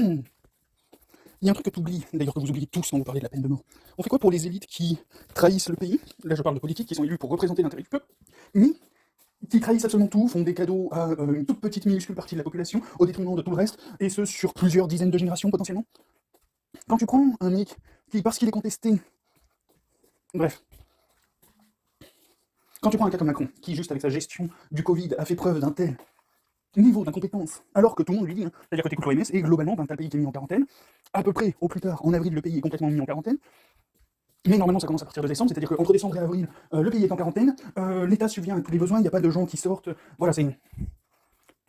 Il y a un truc que tu oublies, d'ailleurs que vous oubliez tous quand vous parlez de la peine de mort. On fait quoi pour les élites qui trahissent le pays? Là je parle de politiques qui sont élus pour représenter l'intérêt du peuple, mais qui trahissent absolument tout, font des cadeaux à une toute petite minuscule partie de la population, au détriment de tout le reste, et ce sur plusieurs dizaines de générations potentiellement. Quand tu prends un mec qui, parce qu'il est contesté, bref, quand tu prends un cas comme Macron, qui juste avec sa gestion du Covid a fait preuve d'un tel niveau d'incompétence, alors que tout le monde lui dit, hein, c'est-à-dire que t'écoutes l'OMS, et globalement, t'as le pays qui est mis en quarantaine, à peu près, au plus tard, en avril, le pays est complètement mis en quarantaine, mais normalement ça commence à partir de décembre, c'est-à-dire qu'entre décembre et avril, le pays est en quarantaine, l'État subvient à tous les besoins, il n'y a pas de gens qui sortent, voilà, c'est...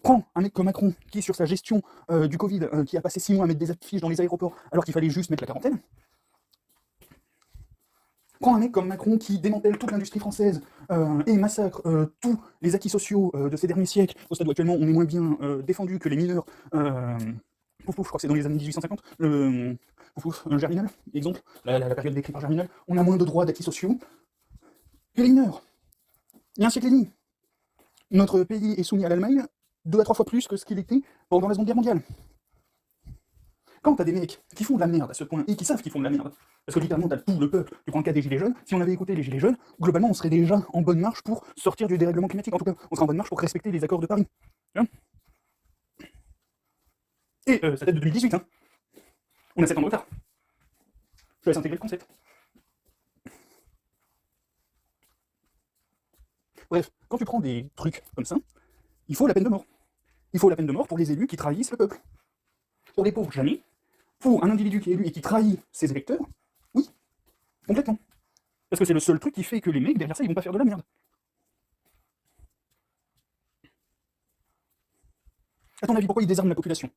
Prends un mec comme Macron, qui sur sa gestion du Covid, qui a passé 6 mois à mettre des affiches dans les aéroports, alors qu'il fallait juste mettre la quarantaine. Prends un mec comme Macron qui démantèle toute l'industrie française et massacre tous les acquis sociaux de ces derniers siècles, au stade où actuellement on est moins bien défendu que les mineurs. Pouf pouf, je crois que c'est dans les années 1850, pouf pouf, Germinal, exemple, la période décrite par Germinal, on a moins de droits d'acquis sociaux que les mineurs. Il y a un siècle et demi. Notre pays est soumis à l'Allemagne 2 à 3 fois plus que ce qu'il était pendant la Seconde Guerre mondiale. Quand t'as des mecs qui font de la merde à ce point, et qui savent qu'ils font de la merde, parce que littéralement t'as tout le peuple, tu prends le cas des Gilets jaunes, si on avait écouté les Gilets jaunes, globalement on serait déjà en bonne marche pour sortir du dérèglement climatique, en tout cas on serait en bonne marche pour respecter les accords de Paris. Et ça date de 2018, hein. On a 7 ans de retard. Je laisse intégrer le concept. Bref, quand tu prends des trucs comme ça, il faut la peine de mort. Il faut la peine de mort pour les élus qui trahissent le peuple. Pour les pauvres, jamais. Pour un individu qui est élu et qui trahit ses électeurs, oui, complètement. Parce que c'est le seul truc qui fait que les mecs derrière ça, ils vont pas faire de la merde. À ton avis, pourquoi ils désarment la population?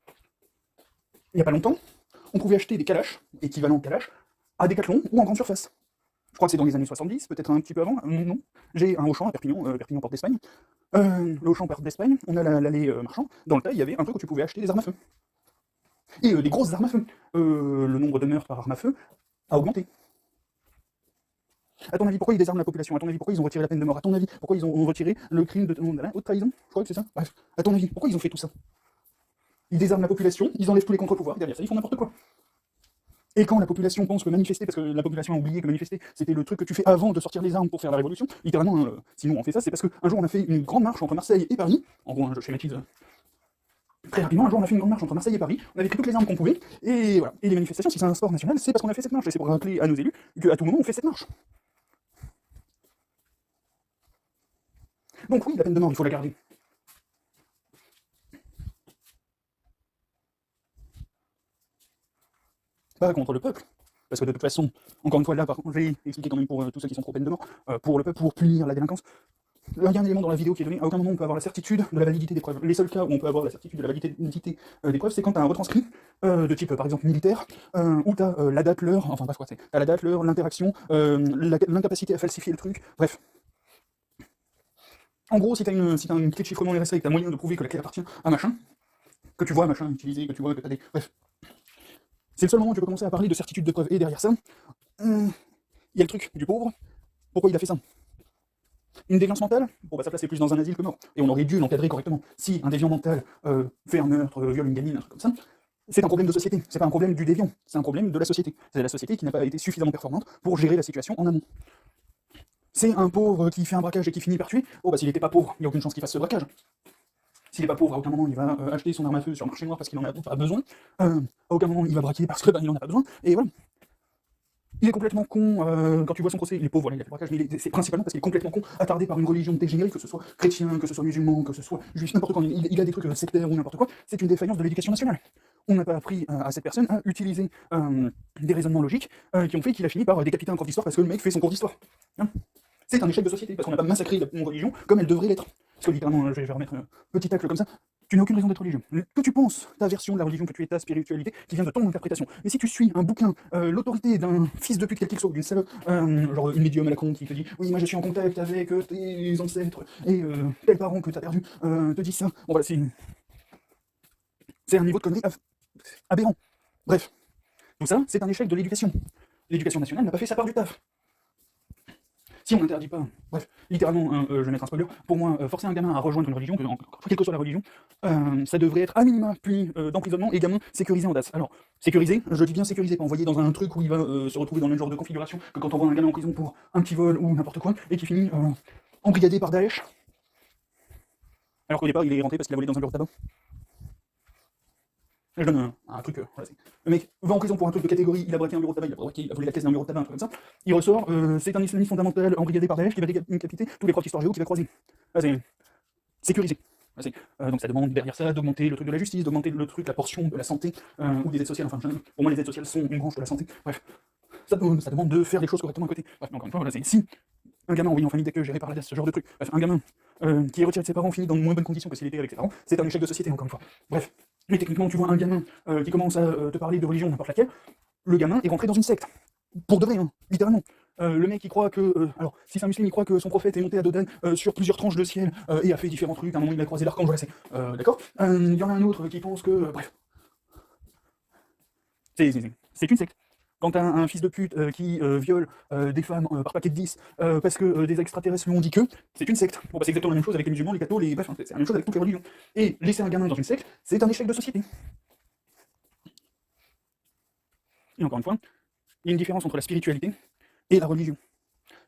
Il n'y a pas longtemps, on pouvait acheter des calaches, équivalents de calaches, à Decathlon ou en grande surface. Je crois que c'est dans les années 70, peut-être un petit peu avant, non. J'ai un Auchan à Perpignan, Perpignan Porte d'Espagne. Le Auchan Porte d'Espagne, on a l'allée marchand, dans le tas, il y avait un truc où tu pouvais acheter des armes à feu. Et des grosses armes à feu. Le nombre de meurtres par arme à feu a augmenté. À ton avis, pourquoi ils désarment la population? À ton avis, pourquoi ils ont retiré la peine de mort? À ton avis, pourquoi ils ont retiré le crime de haute trahison? Je crois que c'est ça. Bref, à ton avis, pourquoi ils ont fait tout ça? Ils désarment la population, ils enlèvent tous les contre-pouvoirs, derrière ça, ils font n'importe quoi. Et quand la population pense que manifester, parce que la population a oublié que manifester, c'était le truc que tu fais avant de sortir les armes pour faire la révolution, littéralement, sinon on fait ça, c'est parce qu'un jour on a fait une grande marche entre Marseille et Paris, en gros, je schématise très rapidement, un jour on a fait une grande marche entre Marseille et Paris, on avait pris toutes les armes qu'on pouvait, et voilà. Et les manifestations, si c'est un sport national, c'est parce qu'on a fait cette marche, et c'est pour rappeler à nos élus qu'à tout moment on fait cette marche. Donc oui, la peine de mort, il faut la garder. Pas contre le peuple, parce que de toute façon, encore une fois, là, par contre, je vais expliquer quand même pour tous ceux qui sont trop peine de mort, pour le peuple, pour punir la délinquance. Là, il y a un élément dans la vidéo qui est donné, à aucun moment on peut avoir la certitude de la validité des preuves. Les seuls cas où on peut avoir la certitude de la validité des preuves, c'est quand tu as un retranscrit de type, par exemple, militaire, où tu as la date, l'heure, enfin bref, quoi, c'est la date, l'heure, l'interaction, l'incapacité à falsifier le truc, bref. En gros, si tu as une clé de chiffrement RSA et que tu as moyen de prouver que la clé appartient à machin, que tu vois machin utilisé, que tu vois que tu as des... Bref. C'est le seul moment où tu peux commencer à parler de certitude de preuve. Et derrière ça, il y a le truc du pauvre. Pourquoi il a fait ça? Une déviance mentale? Bon, bah sa place est plus dans un asile que mort. Et on aurait dû l'encadrer correctement. Si un déviant mental fait un meurtre, viole une gamine, un truc comme ça, c'est un problème de société. C'est pas un problème du déviant. C'est un problème de la société. C'est la société qui n'a pas été suffisamment performante pour gérer la situation en amont. C'est un pauvre qui fait un braquage et qui finit par tuer. Oh, bah s'il n'était pas pauvre, il n'y a aucune chance qu'il fasse ce braquage. S'il n'est pas pauvre, à aucun moment il va acheter son arme à feu sur le marché noir parce qu'il n'en a pas besoin. À aucun moment il va braquer parce qu'il n'en a pas besoin. Et voilà. Il est complètement con, quand tu vois son procès, il est pauvre, voilà, il a fait le braquage, mais c'est principalement parce qu'il est complètement con, attardé par une religion dégénérée, que ce soit chrétien, que ce soit musulman, que ce soit juif, n'importe quoi, il a des trucs sectaires ou n'importe quoi, c'est une défaillance de l'éducation nationale. On n'a pas appris à cette personne à utiliser des raisonnements logiques qui ont fait qu'il a fini par décapiter un prof d'histoire parce que le mec fait son cours d'histoire. Hein, c'est un échec de société, parce qu'on n'a pas massacré la religion comme elle devrait l'être. Parce que littéralement, je vais remettre un petit tacle comme ça, tu n'as aucune raison d'être religieux. Que tu penses, ta version de la religion, que tu es ta spiritualité, qui vient de ton interprétation. Mais si tu suis un bouquin, l'autorité d'un fils de pute quel qu'il soit, ou d'une salope, genre une médium à la con qui te dit oui, moi je suis en contact avec tes ancêtres, et tel parent que t'as perdu te dit ça, bon voilà, c'est un niveau de connerie aberrant. Bref, tout ça, c'est un échec de l'éducation. L'éducation nationale n'a pas fait sa part du taf. si on n'interdit pas, bref, littéralement, hein, je vais mettre un spoiler, pour moi, forcer un gamin à rejoindre une religion, quelle que soit la religion, ça devrait être à minima puni d'emprisonnement et gamin sécurisé en DAS. Alors, sécurisé, je dis bien sécurisé, pas envoyé dans un truc où il va se retrouver dans le même genre de configuration que quand on voit un gamin en prison pour un petit vol ou n'importe quoi, et qui finit embrigadé par Daesh, alors qu'au départ il est rentré parce qu'il a volé dans un bureau de tabac. Je donne un truc, voilà, le mec va en prison pour un truc de catégorie, il a braqué un bureau de tabac, il a volé la caisse d'un bureau de tabac, un truc comme ça, il ressort, c'est un islamiste fondamental embrigadé par Daesh qui va décapiter tous les profs d'histoire géo qu'il va croiser. Là, c'est sécurisé. Donc ça demande derrière ça d'augmenter le truc de la justice, d'augmenter le truc, la portion de la santé, ou des aides sociales, enfin pour moi les aides sociales sont une branche de la santé, bref. Ça demande de faire les choses correctement à côté. Bref, encore une fois, voilà, si un gamin envoyé en famille d'accueil géré par la DAS, ce genre de truc, bref, un gamin qui est retiré de ses parents finit dans de moins bonnes conditions que s'il était avec ses parents, c'est un échec de société, encore une fois. Bref, mais techniquement, tu vois un gamin qui commence à te parler de religion, n'importe laquelle, le gamin est rentré dans une secte. Pour de vrai, hein, littéralement. Le mec il croit que, alors si c'est un musulman, il croit que son prophète est monté à Dodan sur plusieurs tranches de ciel et a fait différents trucs, à un moment il a croisé l'archange, voilà, c'est d'accord. Il y en a un autre qui pense que, bref, c'est une secte. Quand t'as un fils de pute qui viole des femmes par paquet de 10 parce que des extraterrestres lui ont dit que, c'est une secte. Bon bah c'est exactement la même chose avec les musulmans, les cathos, bref, c'est la même chose avec toutes les religions. Et laisser un gamin dans une secte, c'est un échec de société. Et encore une fois, il y a une différence entre la spiritualité et la religion.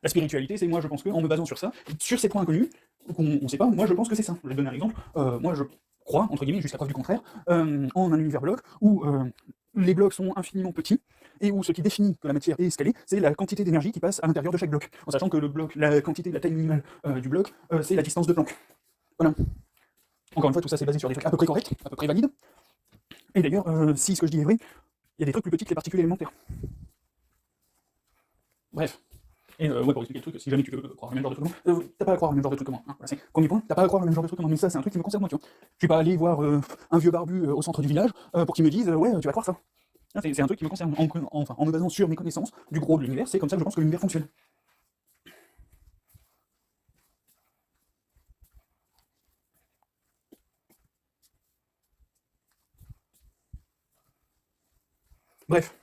La spiritualité, c'est moi je pense que, en me basant sur ça, sur ces points inconnus, qu'on ne sait pas, moi je pense que c'est ça. Je vais donner un exemple. Moi je crois, entre guillemets, jusqu'à preuve du contraire, en un univers bloc où les blocs sont infiniment petits, et où ce qui définit que la matière est scalée, c'est la quantité d'énergie qui passe à l'intérieur de chaque bloc. En sachant que le bloc, la quantité, la taille minimale du bloc, c'est la distance de Planck. Voilà. Encore une fois, tout ça c'est basé sur des trucs à peu près corrects, à peu près valides. Et d'ailleurs, si ce que je dis est vrai, il y a des trucs plus petits que les particules élémentaires. Bref. Et ouais, pour expliquer le truc, si jamais tu veux croire le même genre de truc que moi, t'as pas à croire le même genre de truc que moi. Hein, voilà, c'est premier point, t'as pas à croire le même genre de truc que moi, mais ça c'est un truc qui me concerne moi, tu vois. Je suis pas allé voir un vieux barbu au centre du village pour qu'il me dise ouais, tu vas croire ça. C'est un truc qui me concerne, enfin, en me basant sur mes connaissances du gros de l'univers, c'est comme ça que je pense que l'univers fonctionne. Bref.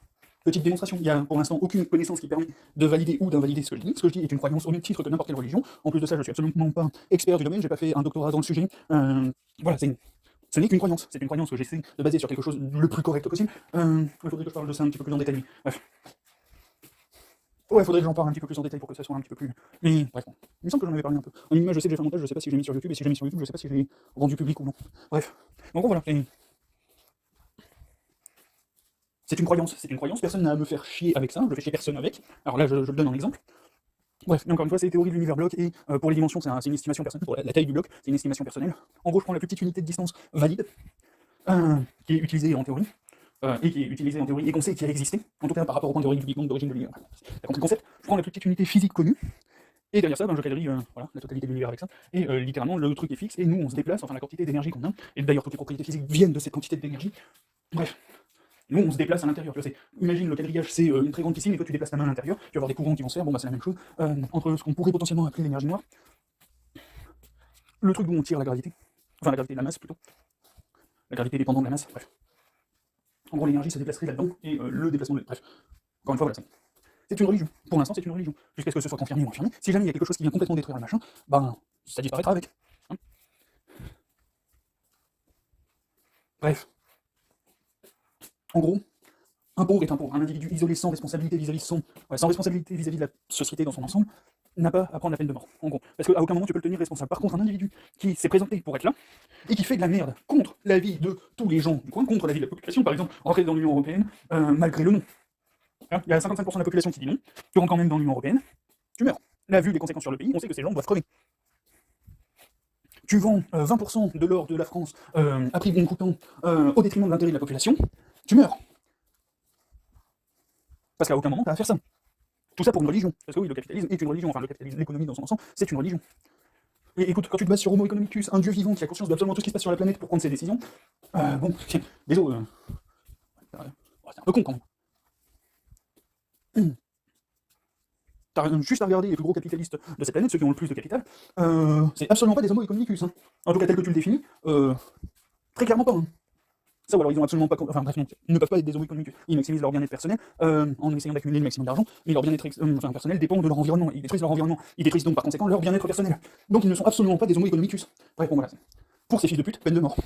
Petite démonstration, il n'y a pour l'instant aucune connaissance qui permet de valider ou d'invalider ce que je dis. Ce que je dis est une croyance au même titre que n'importe quelle religion. En plus de ça, je suis absolument pas expert du domaine, j'ai pas fait un doctorat dans le sujet. Voilà, ce n'est qu'une croyance. C'est une croyance que j'essaie de baser sur quelque chose le plus correct possible. Il faudrait que je parle de ça un petit peu plus en détail. Bref. Ouais, il faudrait que j'en parle un petit peu plus en détail pour que ça soit un petit peu plus. Mais bref, bon. Il me semble que j'en avais parlé un peu. En image, je sais que j'ai fait un montage, je sais pas si j'ai mis sur YouTube, et si j'ai mis sur YouTube, je sais pas si j'ai rendu public ou non. Bref. Donc voilà. C'est une croyance, personne n'a à me faire chier avec ça, je fais chier personne avec. Alors là, je le donne en exemple. Bref, mais encore une fois, c'est les théories de l'univers bloc, et pour les dimensions, c'est une estimation personnelle, pour la taille du bloc, c'est une estimation personnelle. En gros, je prends la plus petite unité de distance valide, qui est utilisée en théorie, et qu'on sait qu'elle existait, en tout cas par rapport au point de vue du Big Bang d'origine de l'univers. T'as compris le concept? Je prends la plus petite unité physique connue, et derrière ça, je quadrille voilà, la totalité de l'univers avec ça, et littéralement, le truc est fixe, et nous, on se déplace, enfin la quantité d'énergie qu'on a, et d'ailleurs, toutes les propriétés physiques viennent de cette quantité d'énergie. Bref. Nous, on se déplace à l'intérieur. Imagine le quadrillage, c'est une très grande piscine, et toi tu déplaces ta main à l'intérieur, tu vas avoir des courants qui vont se faire, bon bah c'est la même chose, entre ce qu'on pourrait potentiellement appeler l'énergie noire, le truc d'où on tire la gravité, enfin la gravité de la masse plutôt, la gravité dépendant de la masse, bref. En gros, l'énergie se déplacerait là-dedans, et le déplacement de... Bref. Encore une fois, voilà, c'est une religion. Pour l'instant, c'est une religion. Jusqu'à ce que ce soit confirmé ou infirmé. Si jamais il y a quelque chose qui vient complètement détruire le machin, ben, ça disparaîtra avec. Hein. Bref. En gros, un pauvre est un pauvre. Un individu isolé sans responsabilité vis-à-vis de la société dans son ensemble n'a pas à prendre la peine de mort. En gros. Parce qu'à aucun moment tu peux le tenir responsable. Par contre, un individu qui s'est présenté pour être là, et qui fait de la merde contre la vie de tous les gens du coin, contre la vie de la population, par exemple, rentrer dans l'Union Européenne, malgré le non. Hein, il y a 55% de la population qui dit non, tu rentres quand même dans l'Union Européenne, tu meurs. Là, vu les conséquences sur le pays, on sait que ces gens doivent crever. Tu vends 20% de l'or de la France à prix bon coûtant au détriment de l'intérêt de la population, tu meurs. Parce qu'à aucun moment, tu as à faire ça. Tout ça pour une religion. Parce que oui, le capitalisme est une religion. Enfin, le capitalisme, l'économie dans son ensemble, c'est une religion. Et écoute, quand tu te bases sur Homo economicus, un dieu vivant qui a conscience d'absolument tout ce qui se passe sur la planète pour prendre ses décisions, bon, désolé, c'est un peu con quand même. T'as juste à regarder les plus gros capitalistes de cette planète, ceux qui ont le plus de capital, c'est absolument pas des Homo economicus. Hein. En tout cas, tel que tu le définis, très clairement pas. Hein. Ça, ou alors ils ont absolument pas... Enfin bref, non, ils ne peuvent pas être des homo economicus. Ils maximisent leur bien-être personnel en essayant d'accumuler le maximum d'argent, mais leur bien-être enfin, personnel dépend de leur environnement. Ils détruisent leur environnement. Ils détruisent donc par conséquent leur bien-être personnel. Donc ils ne sont absolument pas des homo economicus. Bref, bon voilà. Pour ces fils de pute, peine de mort.